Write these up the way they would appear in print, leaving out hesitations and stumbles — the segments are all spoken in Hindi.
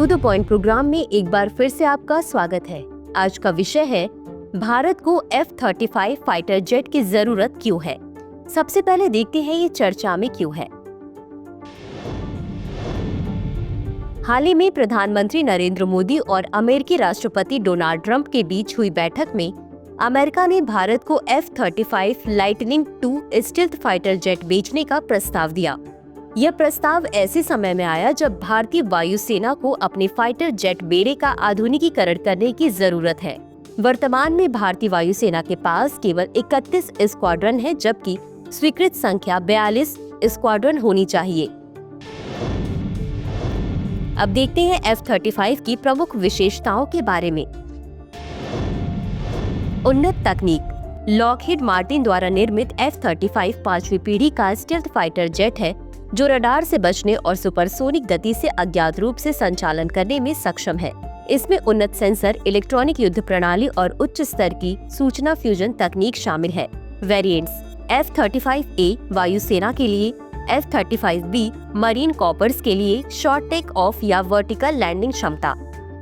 टू द पॉइंट प्रोग्राम में एक बार फिर से आपका स्वागत है। आज का विषय है भारत को F-35 फाइटर जेट की जरूरत क्यों है। सबसे पहले देखते हैं ये चर्चा में क्यों है। हाल ही में प्रधानमंत्री नरेंद्र मोदी और अमेरिकी राष्ट्रपति डोनाल्ड ट्रंप के बीच हुई बैठक में अमेरिका ने भारत को F-35 lightning II stealth fighter jet बेचने का प्रस्ताव दिया। यह प्रस्ताव ऐसे समय में आया जब भारतीय वायुसेना को अपने फाइटर जेट बेड़े का आधुनिकीकरण करने की जरूरत है। वर्तमान में भारतीय वायुसेना के पास केवल 31 स्क्वाड्रन है, जबकि स्वीकृत संख्या 42 स्क्वाड्रन होनी चाहिए। अब देखते हैं F-35 की प्रमुख विशेषताओं के बारे में। उन्नत तकनीक। लॉकहीड मार्टिन द्वारा निर्मित F-35 पांचवी पीढ़ी का स्टील्थ फाइटर जेट है जो रडार से बचने और सुपरसोनिक गति से अज्ञात रूप से संचालन करने में सक्षम है। इसमें उन्नत सेंसर, इलेक्ट्रॉनिक युद्ध प्रणाली और उच्च स्तर की सूचना फ्यूजन तकनीक शामिल है। वेरिएंट्स: F-35A वायुसेना के लिए, F-35B मरीन कॉपर्स के लिए शॉर्ट टेक ऑफ या वर्टिकल लैंडिंग क्षमता,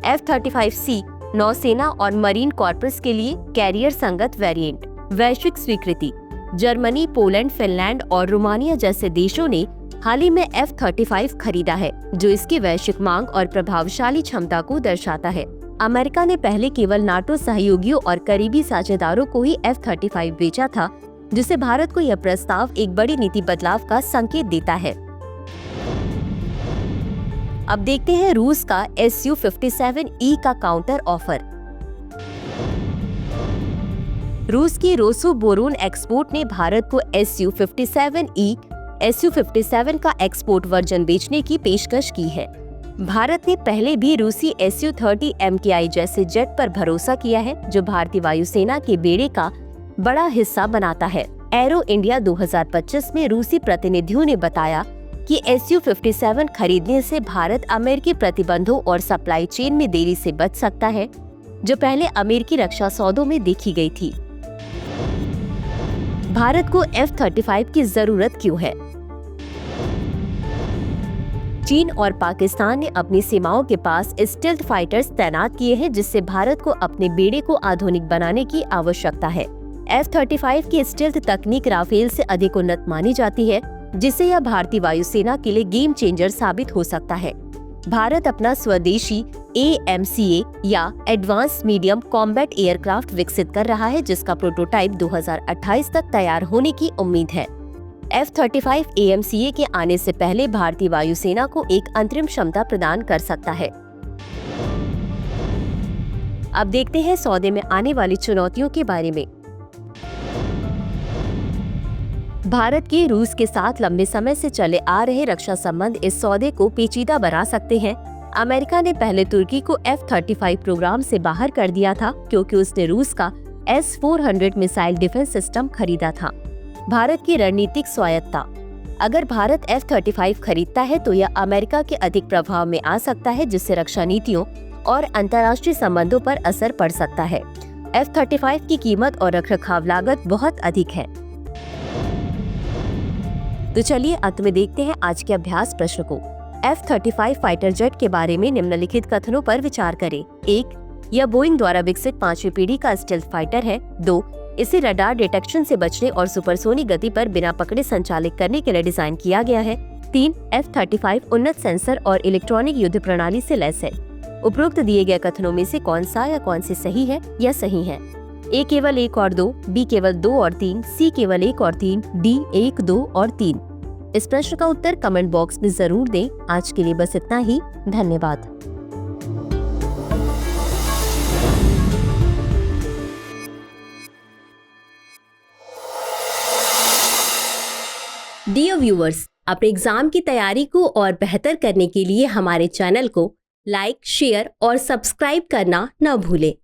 F-35C नौसेना और मरीन कॉर्पस के लिए कैरियर संगत वेरिएंट। वैश्विक स्वीकृति। जर्मनी, पोलैंड, फिनलैंड और रोमानिया जैसे देशों ने हाल ही में F-35 खरीदा है, जो इसकी वैश्विक मांग और प्रभावशाली क्षमता को दर्शाता है। अमेरिका ने पहले केवल नाटो सहयोगियों और करीबी साझेदारों को ही F-35 बेचा था, जिससे भारत को यह प्रस्ताव एक बड़ी नीति बदलाव का संकेत देता है। अब देखते हैं रूस का Su-57E का काउंटर ऑफर। रूस की रोसोबोरोन एक्सपोर्ट ने भारत को Su-57 का एक्सपोर्ट वर्जन बेचने की पेशकश की है। भारत ने पहले भी रूसी Su-30 MKI जैसे जेट पर भरोसा किया है, जो भारतीय वायुसेना के बेड़े का बड़ा हिस्सा बनाता है। एरो इंडिया 2025 में रूसी प्रतिनिधियों ने बताया कि Su-57 खरीदने से भारत अमेरिकी प्रतिबंधों और सप्लाई चेन में देरी से बच सकता है, जो पहले अमेरिकी रक्षा सौदों में देखी गई थी। भारत को F-35 की जरूरत क्यों है? चीन और पाकिस्तान ने अपनी सीमाओं के पास स्टील्थ फाइटर्स तैनात किए हैं, जिससे भारत को अपने बेड़े को आधुनिक बनाने की आवश्यकता है। F-35 की स्टील्थ तकनीक राफेल से अधिक उन्नत मानी जाती है, जिससे यह भारतीय वायुसेना के लिए गेम चेंजर साबित हो सकता है। भारत अपना स्वदेशी AMCA या एडवांस मीडियम कॉम्बैट एयरक्राफ्ट विकसित कर रहा है, जिसका प्रोटोटाइप 2028 तक तैयार होने की उम्मीद है। F-35 AMCA के आने से पहले भारतीय वायुसेना को एक अंतरिम क्षमता प्रदान कर सकता है। अब देखते हैं सौदे में आने वाली चुनौतियों के बारे में। भारत के रूस के साथ लंबे समय से चले आ रहे रक्षा संबंध इस सौदे को पेचीदा बना सकते हैं। अमेरिका ने पहले तुर्की को F-35 प्रोग्राम से बाहर कर दिया था, क्योंकि उसने रूस का S-400 मिसाइल डिफेंस सिस्टम खरीदा था। भारत की रणनीतिक स्वायत्ता। अगर भारत F-35 खरीदता है तो यह अमेरिका के अधिक प्रभाव में आ सकता है, जिससे रक्षा नीतियों और अंतर्राष्ट्रीय संबंधों पर असर पड़ सकता है। F-35 की कीमत और रखरखाव लागत बहुत अधिक है। तो चलिए अंत में देखते हैं आज के अभ्यास प्रश्न को। F-35 फाइटर जेट के बारे में निम्नलिखित कथनों पर विचार करें। 1. यह बोइंग द्वारा विकसित पांचवी पीढ़ी का स्टील्थ फाइटर है। 2. इसे रडार डिटेक्शन से बचने और सुपरसोनिक गति पर बिना पकड़े संचालित करने के लिए डिजाइन किया गया है। 3. F-35 उन्नत सेंसर और इलेक्ट्रॉनिक युद्ध प्रणाली से लैस है। उपरोक्त दिए गए कथनों में से कौन सा या कौन सी सही है या सही है? A केवल 1 और 2, B केवल 2 और 3, C केवल 1 और 3, D 1, 2 और 3। इस प्रश्न का उत्तर कमेंट बॉक्स में जरूर दें। आज के लिए बस इतना ही। धन्यवाद। डियर व्यूअर्स, अपने एग्जाम की तैयारी को और बेहतर करने के लिए हमारे चैनल को लाइक, शेयर और सब्सक्राइब करना न भूलें।